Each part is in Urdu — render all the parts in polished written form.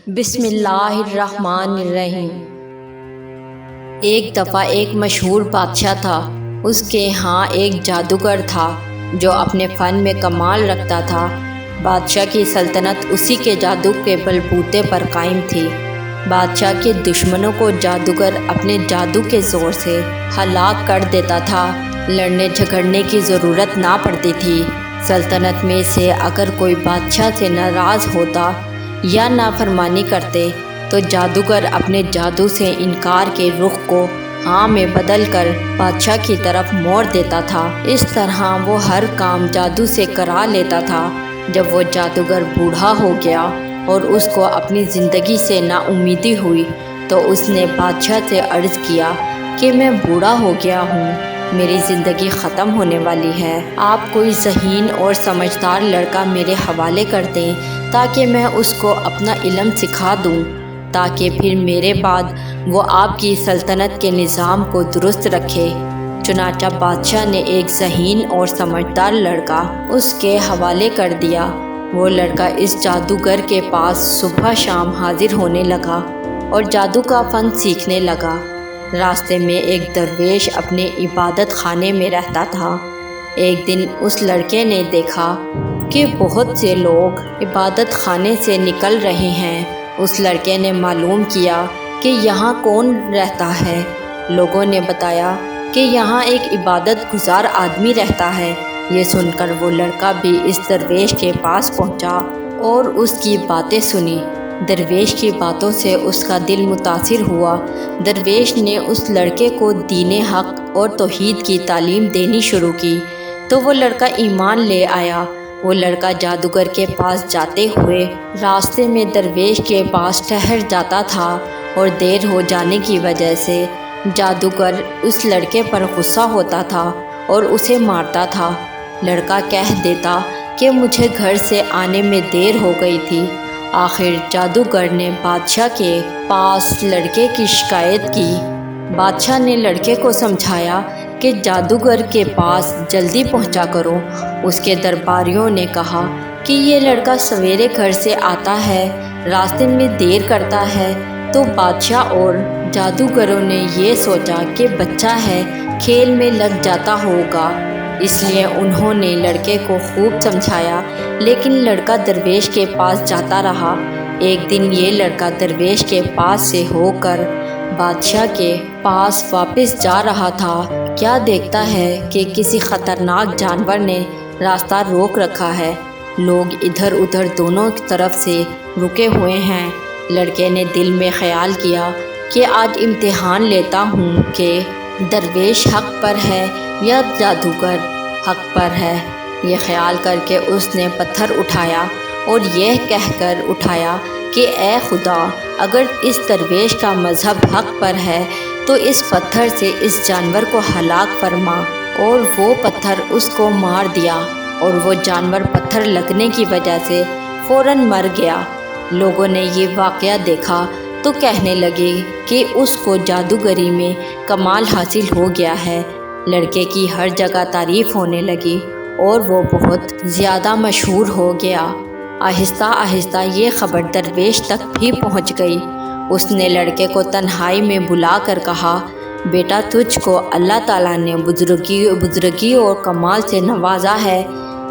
بسم اللہ الرحمن الرحیم۔ ایک دفعہ ایک مشہور بادشاہ تھا۔ اس کے ہاں ایک جادوگر تھا جو اپنے فن میں کمال رکھتا تھا۔ بادشاہ کی سلطنت اسی کے جادو کے بلبوتے پر قائم تھی۔ بادشاہ کے دشمنوں کو جادوگر اپنے جادو کے زور سے ہلاک کر دیتا تھا۔ لڑنے جھگڑنے کی ضرورت نہ پڑتی تھی۔ سلطنت میں سے اگر کوئی بادشاہ سے ناراض ہوتا یا نافرمانی کرتے تو جادوگر اپنے جادو سے انکار کے رخ کو ہاں میں بدل کر بادشاہ کی طرف موڑ دیتا تھا۔ اس طرح وہ ہر کام جادو سے کرا لیتا تھا۔ جب وہ جادوگر بوڑھا ہو گیا اور اس کو اپنی زندگی سے نا امیدی ہوئی تو اس نے بادشاہ سے عرض کیا کہ میں بوڑھا ہو گیا ہوں، میری زندگی ختم ہونے والی ہے۔ آپ کوئی ذہین اور سمجھدار لڑکا میرے حوالے کر دیں تاکہ میں اس کو اپنا علم سکھا دوں، تاکہ پھر میرے بعد وہ آپ کی سلطنت کے نظام کو درست رکھے۔ چنانچہ بادشاہ نے ایک ذہین اور سمجھدار لڑکا اس کے حوالے کر دیا۔ وہ لڑکا اس جادوگر کے پاس صبح شام حاضر ہونے لگا اور جادو کا فن سیکھنے لگا۔ راستے میں ایک درویش اپنے عبادت خانے میں رہتا تھا۔ ایک دن اس لڑکے نے دیکھا کہ بہت سے لوگ عبادت خانے سے نکل رہے ہیں۔ اس لڑکے نے معلوم کیا کہ یہاں کون رہتا ہے۔ لوگوں نے بتایا کہ یہاں ایک عبادت گزار آدمی رہتا ہے۔ یہ سن کر وہ لڑکا بھی اس درویش کے پاس پہنچا اور اس کی باتیں سنی۔ درویش کی باتوں سے اس کا دل متاثر ہوا۔ درویش نے اس لڑکے کو دین حق اور توحید کی تعلیم دینی شروع کی تو وہ لڑکا ایمان لے آیا۔ وہ لڑکا جادوگر کے پاس جاتے ہوئے راستے میں درویش کے پاس ٹھہر جاتا تھا اور دیر ہو جانے کی وجہ سے جادوگر اس لڑکے پر غصہ ہوتا تھا اور اسے مارتا تھا۔ لڑکا کہہ دیتا کہ مجھے گھر سے آنے میں دیر ہو گئی تھی۔ آخر جادوگر نے بادشاہ کے پاس لڑکے کی شکایت کی۔ بادشاہ نے لڑکے کو سمجھایا کہ جادوگر کے پاس جلدی پہنچا کرو۔ اس کے درباریوں نے کہا کہ یہ لڑکا سویرے گھر سے آتا ہے، راستے میں دیر کرتا ہے۔ تو بادشاہ اور جادوگروں نے یہ سوچا کہ بچہ ہے، کھیل میں لگ جاتا ہوگا، اس لیے انہوں نے لڑکے کو خوب سمجھایا، لیکن لڑکا درویش کے پاس جاتا رہا۔ ایک دن یہ لڑکا درویش کے پاس سے ہو کر بادشاہ کے پاس واپس جا رہا تھا، کیا دیکھتا ہے کہ کسی خطرناک جانور نے راستہ روک رکھا ہے۔ لوگ ادھر ادھر دونوں طرف سے رکے ہوئے ہیں۔ لڑکے نے دل میں خیال کیا کہ آج امتحان لیتا ہوں کہ درویش حق پر ہے یا جادوگر حق پر ہے۔ یہ خیال کر کے اس نے پتھر اٹھایا اور یہ کہہ کر اٹھایا کہ اے خدا، اگر اس درویش کا مذہب حق پر ہے تو اس پتھر سے اس جانور کو ہلاک فرما۔ اور وہ پتھر اس کو مار دیا اور وہ جانور پتھر لگنے کی وجہ سے فوراً مر گیا۔ لوگوں نے یہ واقعہ دیکھا تو کہنے لگے کہ اس کو جادوگری میں کمال حاصل ہو گیا ہے۔ لڑکے کی ہر جگہ تعریف ہونے لگی اور وہ بہت زیادہ مشہور ہو گیا۔ آہستہ آہستہ یہ خبر درویش تک بھی پہنچ گئی۔ اس نے لڑکے کو تنہائی میں بلا کر کہا، بیٹا، تجھ کو اللہ تعالیٰ نے بزرگی اور کمال سے نوازا ہے۔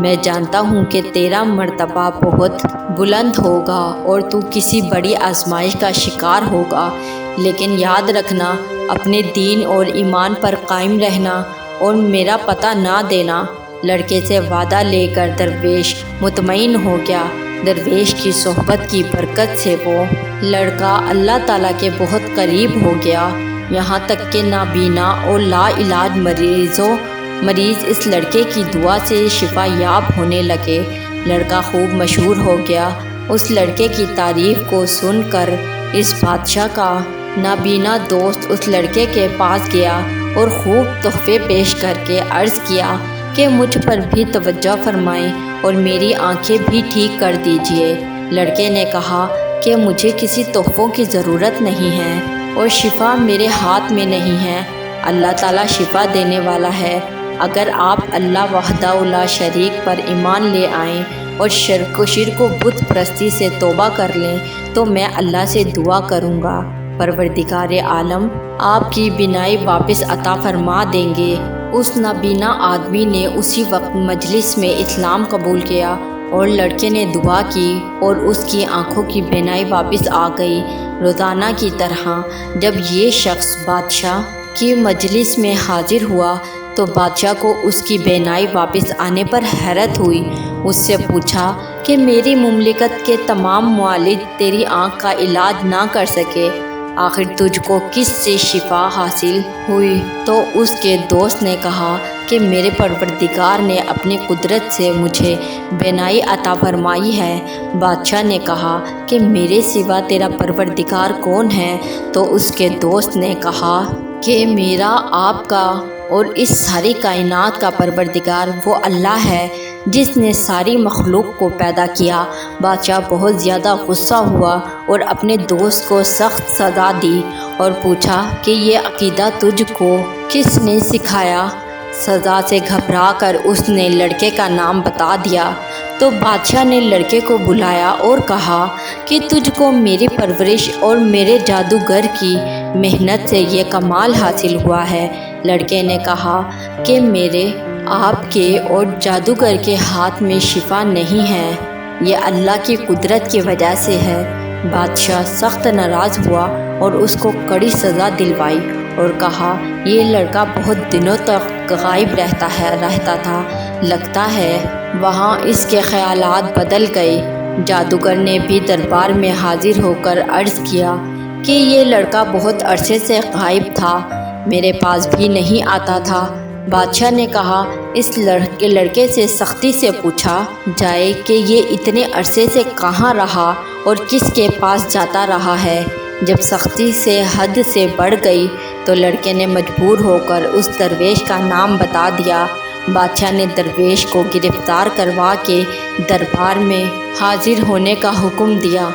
میں جانتا ہوں کہ تیرا مرتبہ بہت بلند ہوگا اور تو کسی بڑی آزمائش کا شکار ہوگا، لیکن یاد رکھنا، اپنے دین اور ایمان پر قائم رہنا اور میرا پتہ نہ دینا۔ لڑکے سے وعدہ لے کر درویش مطمئن ہو گیا۔ درویش کی صحبت کی برکت سے وہ لڑکا اللہ تعالیٰ کے بہت قریب ہو گیا، یہاں تک کہ نابینا اور لا علاج مریض اس لڑکے کی دعا سے شفا یاب ہونے لگے۔ لڑکا خوب مشہور ہو گیا۔ اس لڑکے کی تعریف کو سن کر اس بادشاہ کا نابینا دوست اس لڑکے کے پاس گیا اور خوب تحفے پیش کر کے عرض کیا کہ مجھ پر بھی توجہ فرمائیں اور میری آنکھیں بھی ٹھیک کر دیجیے۔ لڑکے نے کہا کہ مجھے کسی تحفوں کی ضرورت نہیں ہے اور شفا میرے ہاتھ میں نہیں ہے، اللہ تعالیٰ شفا دینے والا ہے۔ اگر آپ اللہ وحدہ لا شریک پر ایمان لے آئیں اور شرک و بت پرستی سے توبہ کر لیں تو میں اللہ سے دعا کروں گا، پروردگار عالم آپ کی بینائی واپس عطا فرما دیں گے۔ اس نابینا آدمی نے اسی وقت مجلس میں اسلام قبول کیا اور لڑکے نے دعا کی اور اس کی آنکھوں کی بینائی واپس آ گئی۔ روزانہ کی طرح جب یہ شخص بادشاہ کی مجلس میں حاضر ہوا تو بادشاہ کو اس کی بینائی واپس آنے پر حیرت ہوئی۔ اس سے پوچھا کہ میری مملکت کے تمام موالد تیری آنکھ کا علاج نہ کر سکے، آخر تجھ کو کس سے شفا حاصل ہوئی؟ تو اس کے دوست نے کہا کہ میرے پروردگار نے اپنی قدرت سے مجھے بینائی عطا فرمائی ہے۔ بادشاہ نے کہا کہ میرے سوا تیرا پروردگار کون ہے؟ تو اس کے دوست نے کہا کہ میرا، آپ کا اور اس ساری کائنات کا پروردگار وہ اللہ ہے جس نے ساری مخلوق کو پیدا کیا۔ بادشاہ بہت زیادہ غصہ ہوا اور اپنے دوست کو سخت سزا دی اور پوچھا کہ یہ عقیدہ تجھ کو کس نے سکھایا؟ سزا سے گھبرا کر اس نے لڑکے کا نام بتا دیا۔ تو بادشاہ نے لڑکے کو بلایا اور کہا کہ تجھ کو میری پرورش اور میرے جادوگر کی محنت سے یہ کمال حاصل ہوا ہے۔ لڑکے نے کہا کہ میرے، آپ کے اور جادوگر کے ہاتھ میں شفا نہیں ہے، یہ اللہ کی قدرت کی وجہ سے ہے۔ بادشاہ سخت ناراض ہوا اور اس کو کڑی سزا دلوائی اور کہا یہ لڑکا بہت دنوں تک غائب رہتا تھا، لگتا ہے وہاں اس کے خیالات بدل گئے۔ جادوگر نے بھی دربار میں حاضر ہو کر عرض کیا کہ یہ لڑکا بہت عرصے سے غائب تھا، میرے پاس بھی نہیں آتا تھا۔ بادشاہ نے کہا اس لڑکے سے سختی سے پوچھا جائے کہ یہ اتنے عرصے سے کہاں رہا اور کس کے پاس جاتا رہا ہے۔ جب سختی سے حد سے بڑھ گئی تو لڑکے نے مجبور ہو کر اس درویش کا نام بتا دیا۔ بادشاہ نے درویش کو گرفتار کروا کے دربار میں حاضر ہونے کا حکم دیا۔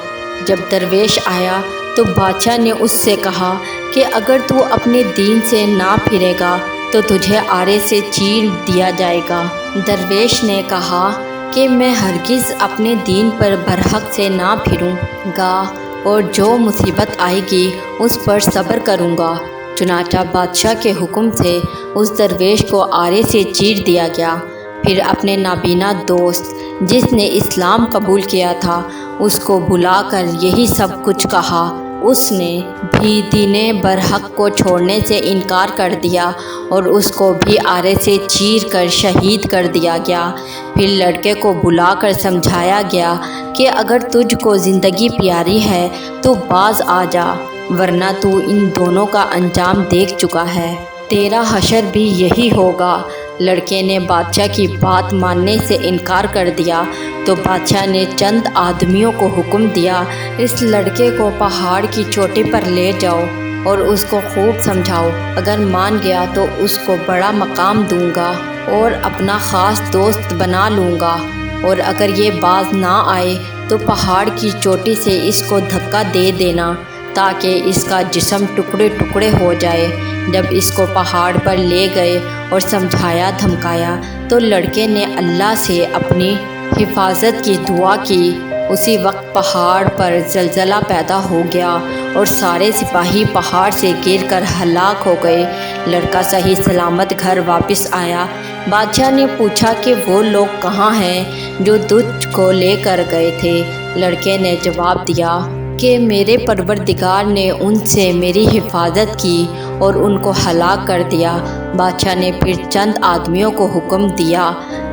جب درویش آیا تو بادشاہ نے اس سے کہا کہ اگر تو اپنے دین سے نہ پھرے گا تو تجھے آرے سے چیر دیا جائے گا۔ درویش نے کہا کہ میں ہرگز اپنے دین پر برحق سے نہ پھروں گا اور جو مصیبت آئے گی اس پر صبر کروں گا۔ چنانچہ بادشاہ کے حکم سے اس درویش کو آرے سے چیر دیا گیا۔ پھر اپنے نابینا دوست جس نے اسلام قبول کیا تھا اس کو بلا کر یہی سب کچھ کہا۔ اس نے بھی دین برحق کو چھوڑنے سے انکار کر دیا اور اس کو بھی آرے سے چیر کر شہید کر دیا گیا۔ پھر لڑکے کو بلا کر سمجھایا گیا کہ اگر تجھ کو زندگی پیاری ہے تو باز آ جا، ورنہ تو ان دونوں کا انجام دیکھ چکا ہے، تیرا حشر بھی یہی ہوگا۔ لڑکے نے بادشاہ کی بات ماننے سے انکار کر دیا تو بادشاہ نے چند آدمیوں کو حکم دیا اس لڑکے کو پہاڑ کی چوٹی پر لے جاؤ اور اس کو خوب سمجھاؤ، اگر مان گیا تو اس کو بڑا مقام دوں گا اور اپنا خاص دوست بنا لوں گا، اور اگر یہ باز نہ آئے تو پہاڑ کی چوٹی سے اس کو دھکا دے دینا تاکہ اس کا جسم ٹکڑے ٹکڑے ہو جائے۔ جب اس کو پہاڑ پر لے گئے اور سمجھایا دھمکایا تو لڑکے نے اللہ سے اپنی حفاظت کی دعا کی۔ اسی وقت پہاڑ پر زلزلہ پیدا ہو گیا اور سارے سپاہی پہاڑ سے گر کر ہلاک ہو گئے۔ لڑکا صحیح سلامت گھر واپس آیا۔ بادشاہ نے پوچھا کہ وہ لوگ کہاں ہیں جو تجھ کو لے کر گئے تھے؟ لڑکے نے جواب دیا کہ میرے پروردگار نے ان سے میری حفاظت کی اور ان کو ہلاک کر دیا۔ بادشاہ نے پھر چند آدمیوں کو حکم دیا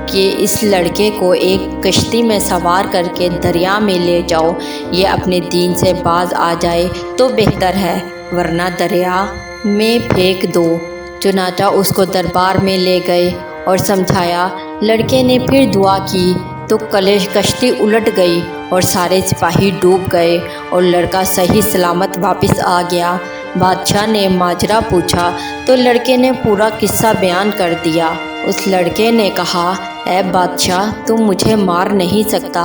کہ اس لڑکے کو ایک کشتی میں سوار کر کے دریا میں لے جاؤ، یہ اپنے دین سے باز آ جائے تو بہتر ہے، ورنہ دریا میں پھینک دو۔ چنانچہ اس کو دربار میں لے گئے اور سمجھایا۔ لڑکے نے پھر دعا کی تو کشتی الٹ گئی اور سارے سپاہی ڈوب گئے اور لڑکا صحیح سلامت واپس آ گیا۔ بادشاہ نے ماجرا پوچھا تو لڑکے نے پورا قصہ بیان کر دیا۔ اس لڑکے نے کہا اے بادشاہ، تم مجھے مار نہیں سکتا،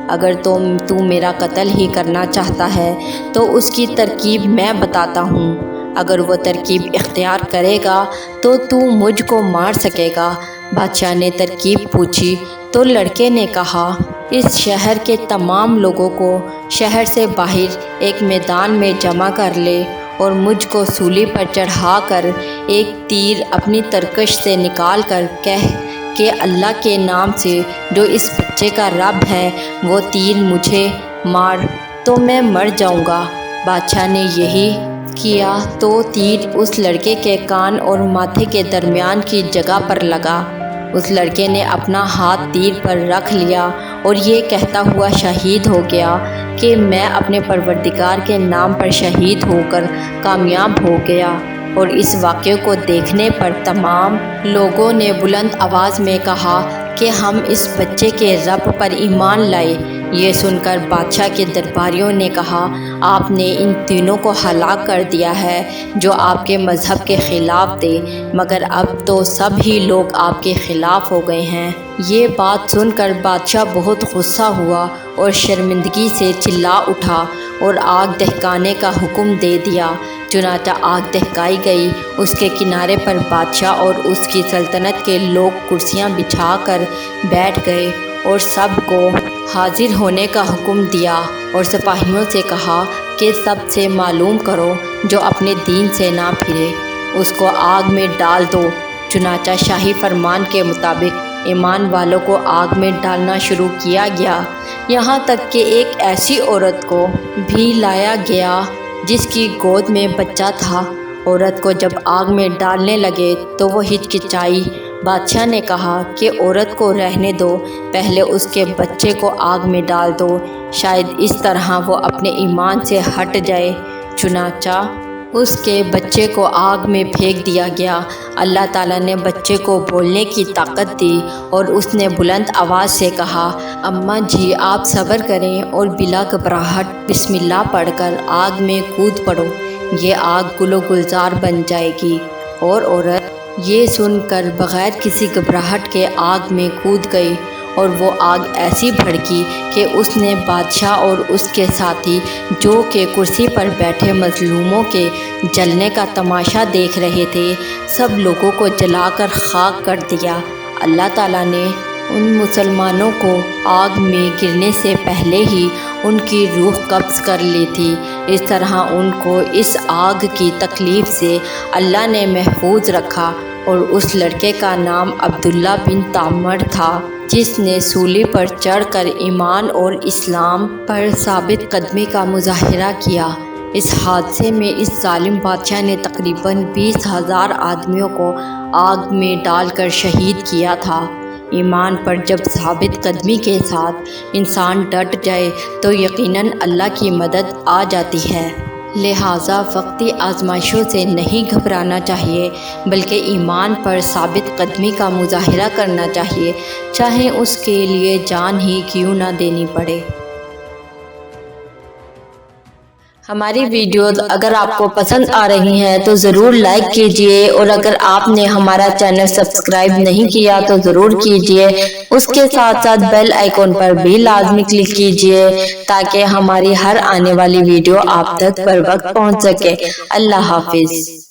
اگر تو میرا قتل ہی کرنا چاہتا ہے تو اس کی ترکیب میں بتاتا ہوں، اگر وہ ترکیب اختیار کرے گا تو مجھ کو مار سکے گا۔ بادشاہ نے ترکیب پوچھی تو لڑکے نے کہا اس شہر کے تمام لوگوں کو شہر سے باہر ایک میدان میں جمع کر لے اور مجھ کو سولی پر چڑھا کر ایک تیر اپنی ترکش سے نکال کر کہہ کہ اللہ کے نام سے جو اس بچے کا رب ہے وہ تیر مجھے مار تو میں مر جاؤں گا۔ بادشاہ نے یہی کیا تو تیر اس لڑکے کے کان اور ماتھے کے درمیان کی جگہ پر لگا۔ اس لڑکے نے اپنا ہاتھ تیر پر رکھ لیا اور یہ کہتا ہوا شہید ہو گیا کہ میں اپنے پروردگار کے نام پر شہید ہو کر کامیاب ہو گیا۔ اور اس واقعے کو دیکھنے پر تمام لوگوں نے بلند آواز میں کہا کہ ہم اس بچے کے رب پر ایمان لائے۔ یہ سن کر بادشاہ کے درباریوں نے کہا، آپ نے ان تینوں کو ہلاک کر دیا ہے جو آپ کے مذہب کے خلاف تھے، مگر اب تو سب ہی لوگ آپ کے خلاف ہو گئے ہیں۔ یہ بات سن کر بادشاہ بہت غصہ ہوا اور شرمندگی سے چلا اٹھا اور آگ دہکانے کا حکم دے دیا۔ چنانچہ آگ دہکائی گئی۔ اس کے کنارے پر بادشاہ اور اس کی سلطنت کے لوگ کرسیاں بچھا کر بیٹھ گئے اور سب کو حاضر ہونے کا حکم دیا اور سپاہیوں سے کہا کہ سب سے معلوم کرو جو اپنے دین سے نہ پھرے اس کو آگ میں ڈال دو۔ چنانچہ شاہی فرمان کے مطابق ایمان والوں کو آگ میں ڈالنا شروع کیا گیا، یہاں تک کہ ایک ایسی عورت کو بھی لایا گیا جس کی گود میں بچہ تھا۔ عورت کو جب آگ میں ڈالنے لگے تو وہ ہچکچائی۔ بادشاہ نے کہا کہ عورت کو رہنے دو، پہلے اس کے بچے کو آگ میں ڈال دو، شاید اس طرح وہ اپنے ایمان سے ہٹ جائے۔ چنانچہ اس کے بچے کو آگ میں پھینک دیا گیا۔ اللہ تعالیٰ نے بچے کو بولنے کی طاقت دی اور اس نے بلند آواز سے کہا، اماں جی آپ صبر کریں اور بلا گھبراہٹ بسم اللہ پڑھ کر آگ میں کود پڑو، یہ آگ گل و گلزار بن جائے گی۔ اور عورت یہ سن کر بغیر کسی گھبراہٹ کے آگ میں کود گئی اور وہ آگ ایسی بھڑکی کہ اس نے بادشاہ اور اس کے ساتھی جو کہ کرسی پر بیٹھے مظلوموں کے جلنے کا تماشا دیکھ رہے تھے، سب لوگوں کو جلا کر خاک کر دیا۔ اللہ تعالیٰ نے ان مسلمانوں کو آگ میں گرنے سے پہلے ہی ان کی روح قبض کر لی تھی۔ اس طرح ان کو اس آگ کی تکلیف سے اللہ نے محفوظ رکھا اور اس لڑکے کا نام عبداللہ بن تامر تھا جس نے سولی پر چڑھ کر ایمان اور اسلام پر ثابت قدمی کا مظاہرہ کیا۔ اس حادثے میں اس ظالم بادشاہ نے تقریباً 20,000 آدمیوں کو آگ میں ڈال کر شہید کیا تھا۔ ایمان پر جب ثابت قدمی کے ساتھ انسان ڈٹ جائے تو یقیناً اللہ کی مدد آ جاتی ہے۔ لہٰذا وقتی آزمائشوں سے نہیں گھبرانا چاہیے بلکہ ایمان پر ثابت قدمی کا مظاہرہ کرنا چاہیے، چاہے اس کے لیے جان ہی کیوں نہ دینی پڑے۔ ہماری ویڈیوز اگر آپ کو پسند آ رہی ہیں تو ضرور لائک کیجئے اور اگر آپ نے ہمارا چینل سبسکرائب نہیں کیا تو ضرور کیجئے، اس کے ساتھ ساتھ بیل آئیکن پر بھی لازمی کلک کیجئے تاکہ ہماری ہر آنے والی ویڈیو آپ تک پر وقت پہنچ سکے۔ اللہ حافظ۔